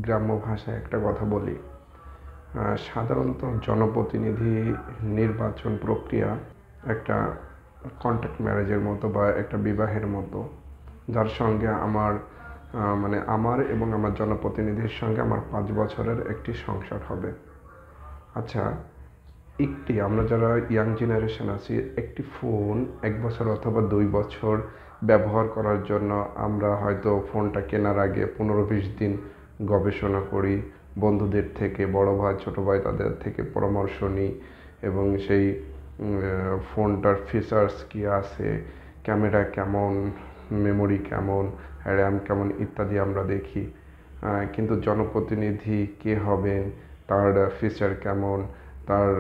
গ্রাম্য ভাষায় একটা কথা বলি। সাধারণত জনপ্রতিনিধি নির্বাচন প্রক্রিয়া একটা কন্ট্রাক্ট ম্যারেজের মতো বা একটা বিবাহের মতো, যার সঙ্গে আমার এবং আমার জনপ্রতিনিধির সঙ্গে আমার 5 বছরের একটি সংসার হবে। আচ্ছা, আমরা যারা ইয়াং জেনারেশন আছি, একটি ফোন 1 বছর অথবা 2 বছর ব্যবহার করার জন্য আমরা হয়তো ফোনটা কেনার আগে 15-20 দিন গবেষণা করি, বন্ধুদের থেকে, বড় ভাই ছোট ভাই তাদের থেকে পরামর্শ নিই এবং সেই ফোনটার ফিচার্স কী আছে, ক্যামেরা কেমন, মেমোরি কেমন, র্যাম কেমন ইত্যাদি আমরা দেখি। কিন্তু জনপ্রতিনিধি কে হবেন, তার ফিচার কেমন, তার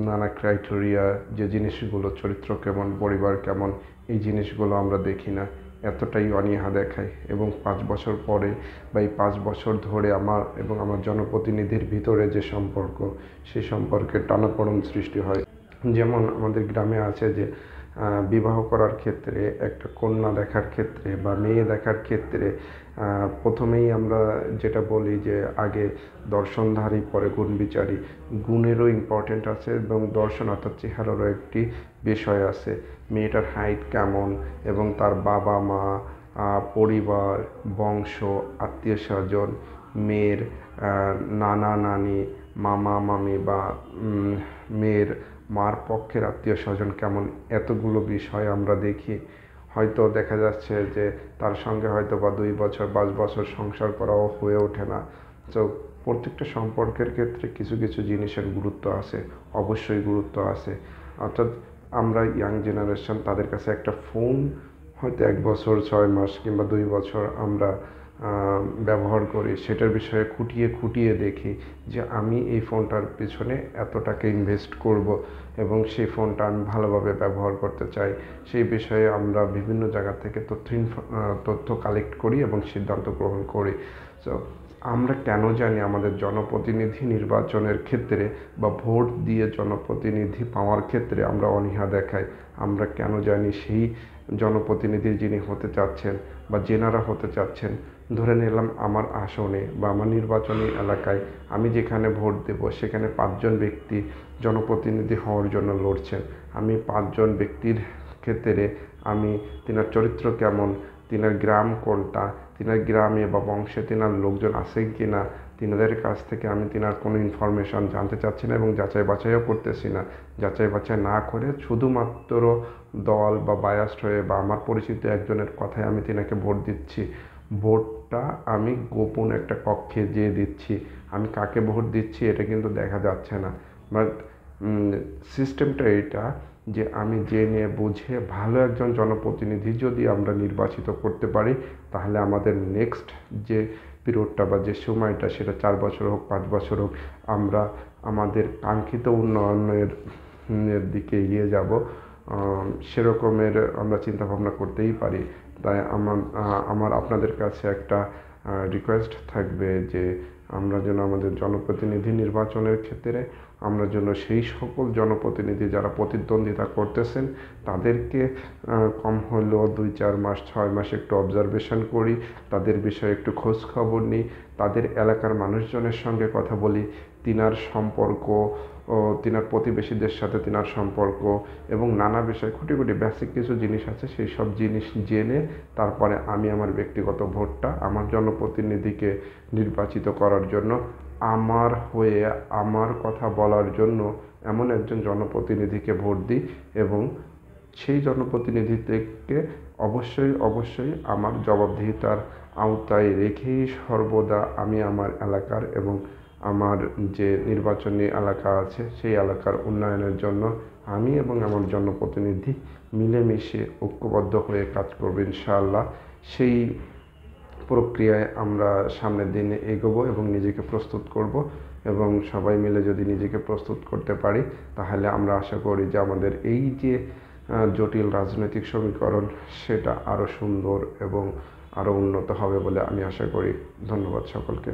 নানা ক্রাইটেরিয়া, যে জিনিসগুলো, চরিত্র কেমন, পরিবার কেমন, এই জিনিসগুলো আমরা দেখি না, এতটাই অনীহা দেখায়। এবং 5 বছর পরে বা এই 5 বছর ধরে আমার এবং আমার জনপ্রতিনিধির ভিতরে যে সম্পর্ক, সেই সম্পর্কের টানাপোড়েন সৃষ্টি হয়। যেমন আমাদের গ্রামে আছে যে বিবাহ করার ক্ষেত্রে, একটা কন্যা দেখার ক্ষেত্রে বা মেয়ে দেখার ক্ষেত্রে প্রথমেই আমরা যেটা বলি যে আগে দর্শনধারী পরে গুণ বিচারী। গুণেরও ইম্পর্টেন্ট আছে এবং দর্শন অর্থাৎ চেহারারও একটি বিষয় আছে। মেয়েটার হাইট কেমন এবং তার বাবা মা, পরিবার, বংশ, আত্মীয় স্বজন, মেয়ের নানা নানি, মামা মামি বা মেয়ের মার পক্ষের আত্মীয় স্বজন কেমন, এতগুলো বিষয় আমরা দেখি। হয়তো দেখা যাচ্ছে যে তার সঙ্গে হয়তো বা 2 বছর 5 বছর সংসার করাও হয়ে ওঠে না। তো প্রত্যেকটা সম্পর্কের ক্ষেত্রে কিছু কিছু জিনিসের গুরুত্ব আছে, অবশ্যই গুরুত্ব আছে। অর্থাৎ আমরা ইয়াং জেনারেশন, তাদের কাছে একটা ফোন হয়তো 1 বছর 6 মাস কিংবা 2 বছর আমরা ব্যবহার করি, সেটার বিষয়ে খুঁটিয়ে খুঁটিয়ে দেখি যে আমি এই ফোনটার পেছনে এত টাকা ইনভেস্ট করব এবং সেই ফোনটা আমি ভালোভাবে ব্যবহার করতে চাই। সেই বিষয়ে আমরা বিভিন্ন জায়গা থেকে তথ্য কালেক্ট করি এবং সিদ্ধান্ত গ্রহণ করি। সো আমরা কেন জানি আমাদের জনপ্রতিনিধি নির্বাচনের ক্ষেত্রে বা ভোট দিয়ে জনপ্রতিনিধি পাওয়ার ক্ষেত্রে আমরা অনীহা দেখাই? আমরা কেন জানি সেই জনপ্রতিনিধি যিনি হতে চাচ্ছেন বা যেনারা হতে চাচ্ছেন, ধরে নিলাম আমার আসনে বা আমার নির্বাচনী এলাকায় আমি যেখানে ভোট দেব সেখানে 5 জন ব্যক্তি জনপ্রতিনিধি হওয়ার জন্য লড়ছেন। আমি 5 জন ব্যক্তির ক্ষেত্রে আমি তিনার চরিত্র কেমন, তিনার গ্রাম কোনটা, তিনার গ্রামে বা বংশে তিনার লোকজন আছেন কি না, তিনাদের কাছ থেকে আমি তিনার কোনো ইনফরমেশন জানতে চাচ্ছি না এবং যাচাই বাছাইও করতেছি না। যাচাই বাছাই না করে শুধুমাত্র দল বা বায়াসড হয়ে বা আমার পরিচিত একজনের কথায় আমি তিনাকে ভোট দিচ্ছি। ভোটটা আমি গোপন একটা কক্ষে যেয়ে দিচ্ছি। আমি কাকে ভোট দিচ্ছি এটা কিন্তু দেখা যাচ্ছে না। বাট সিস্টেমটা এটা যে আমি জেনে বুঝে ভালো একজন জনপ্রতিনিধি যদি আমরা নির্বাচিত করতে পারি, তাহলে আমাদের নেক্সট যে পিরিয়ডটা বা যে সময়টা, সেটা 4 বছর হোক 5 বছর হোক, আমরা আমাদের কাঙ্ক্ষিত উন্নয়নের দিকে এগিয়ে যাব। সেরকমের আমরা চিন্তা ভাবনা করতেই পারি। তাই আমার আপনাদের কাছে একটা রিকোয়েস্ট থাকবে যে আমরা যেন আমাদের জনপ্রতিনিধি নির্বাচনের ক্ষেত্রে আমরা যেন সেই সকল জনপ্রতিনিধি যারা প্রতিদ্বন্দ্বিতা করতেছেন তাদেরকে কম হলেও 2-4 মাস 6 মাস একটু অবজারভেশন করি, তাদের বিষয়ে একটু খোঁজ খবর নিই, তাদের এলাকার মানুষজনের সঙ্গে কথা বলি, তিনার সম্পর্ক ও তিনার প্রতিবেশীদের সাথে তিনার সম্পর্ক এবং নানা বিষয় খুঁটি বেসিক কিছু জিনিস আছে, সেই সব জিনিস জেনে তারপরে আমি আমার ব্যক্তিগত ভোটটা আমার জনপ্রতিনিধিকে নির্বাচিত করার জন্য, আমার হয়ে আমার কথা বলার জন্য এমন একজন জনপ্রতিনিধিকে ভোট দিই এবং সেই জনপ্রতিনিধিকে অবশ্যই আমার জবাবদিহিতার আওতায় রেখেই সর্বদা আমি আমার এলাকার এবং আমার যে নির্বাচনী এলাকা আছে সেই এলাকার উন্নয়নের জন্য আমি এবং আমার জনপ্রতিনিধি মিলেমিশে ঐক্যবদ্ধ হয়ে কাজ করব ইনশাআল্লাহ। সেই প্রক্রিয়ায় আমরা সামনের দিনে এগোবো এবং নিজেকে প্রস্তুত করব এবং সবাই মিলে যদি নিজেকে প্রস্তুত করতে পারি, তাহলে আমরা আশা করি যে আমাদের এই যে জটিল রাজনৈতিক সমীকরণ সেটা আরও সুন্দর এবং আরও উন্নত হবে বলে আমি আশা করি। ধন্যবাদ সকলকে।